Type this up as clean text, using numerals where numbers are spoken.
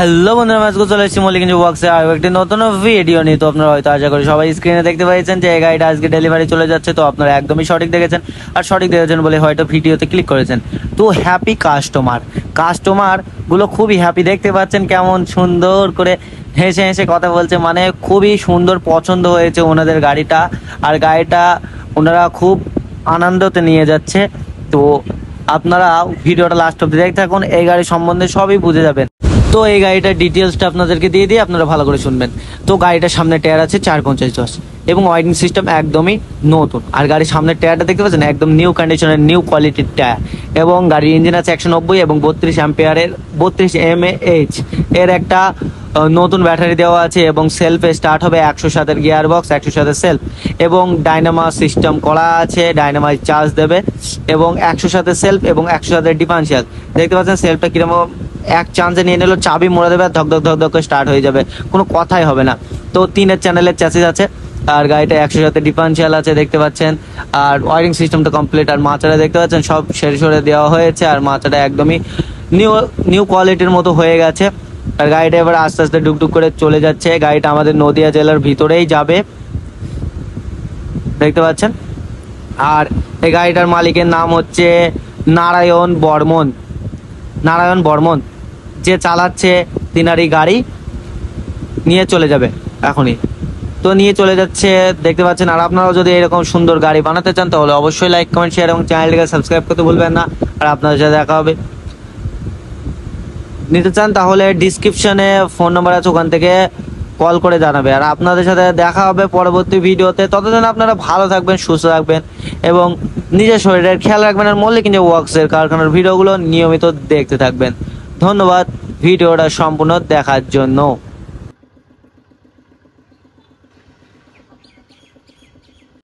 Hello বন্ধুরা, আজকে চলে এসেছি মল্লিকগঞ্জ ওয়ার্কসে আরো একটি নতুন ভিডিও নিয়ে। তো আপনারা হয়তো আশা করি সবাই স্ক্রিনে দেখতে পাচ্ছেন যে এই গাড়িটা আজকে ডেলিভারি চলে যাচ্ছে। তো আপনারা একদমই সঠিক দেখেছেন, আর সঠিক দেখেছেন বলে হয়তো ভিডিওতে ক্লিক করেছেন। তো হ্যাপি কাস্টমার গুলো খুবই হ্যাপি, দেখতে পাচ্ছেন কেমন সুন্দর করে হেসে হেসে কথা বলছে, মানে খুবই সুন্দর পছন্দ হয়েছে ওনাদের গাড়িটা। আর গাড়িটা ওনারা খুব আনন্দতে নিয়ে যাচ্ছে। তো আপনারা ভিডিওটা লাস্ট অব্দি দেখতে থাকুন, এই গাড়ি সম্বন্ধে সবই বুঝে যাবেন। তো এই গাড়িটার ডিটেলসটা আপনাদেরকে দিয়ে দিয়ে আপনারা ভালো করে শুনবেন। তো গাড়িটার সামনে টায়ার আছে 450/10 এবং ওয়াইডিং সিস্টেম একদমই নতুন। আর গাড়ির সামনের টায়ারটা দেখতে পাচ্ছেন একদম নিউ কন্ডিশনের নিউ কোয়ালিটির টায়ার। এবং গাড়ির ইঞ্জিন আছে 190 এবং 32 অ্যাম্পিয়ারের 32 mAh এর একটা নতুন ব্যাটারি দেওয়া আছে। এবং সেলফে স্টার্ট হবে, 107-এর গিয়ার বক্স, 107-এর সেলফ এবং ডাইনামা সিস্টেম করা আছে, ডাইনামাই চার্জ দেবে। এবং 107-এর সেলফ এবং 107-এর ডিফারেন্সিয়াল দেখতে পাচ্ছেন। সেলফটা কিরকম এক চান্সে নিয়ে নিল, চাবি মোড়া দেবে আর ধক ধক করে স্টার্ট হয়ে যাবে, কোনো কথাই হবে না। তো 3 চ্যানেলের চ্যাসিস আছে, আর গাড়িটা 107-এর ডিফারেন্সিয়াল আছে দেখতে পাচ্ছেন। আর ওয়ারিং সিস্টেমটা কমপ্লিট। আর মাচাটা দেখতে পাচ্ছেন সব সরে দেওয়া হয়েছে, আর মাচাটা একদমই নিউ কোয়ালিটির মতো হয়ে গেছে। আর গাড়িটা এবার আস্তে আস্তে ডুকডুক করে চলে যাচ্ছে। গাড়িটা আমাদের নদিয়া জেলার ভিতরেই যাবে দেখতে পাচ্ছেন। আর এই গাড়িটার মালিকের নাম হচ্ছে নারায়ণ বর্মন। যে চালাচ্ছে তিনারই গাড়ি নিয়ে চলে যাবে এখনই। তো নিয়ে চলে যাচ্ছে দেখতে পাচ্ছেন। আর আপনারাও যদি এরকম সুন্দর গাড়ি বানাতে চান তাহলে অবশ্যই লাইক, কমেন্ট, শেয়ার এবং চ্যানেলটিকে সাবস্ক্রাইব করতে ভুলবেন না। আর আপনাদের সাথে দেখা হবে, নিতে চান তাহলে ডিসক্রিপশনে ফোন নাম্বার আছে, ওখান থেকে কল করে জানাবে। আর আপনাদের সাথে দেখা হবে পরবর্তী ভিডিওতে। ততদিন আপনারা ভালো থাকবেন, সুস্থ থাকবেন এবং নিজের শরীরের খেয়াল রাখবেন। আর মল্লিকগঞ্জ ওয়ার্কসের কারখানার ভিডিওগুলো নিয়মিত দেখতে থাকবেন। ধন্যবাদ ভিডিওটা সম্পূর্ণ দেখার জন্য।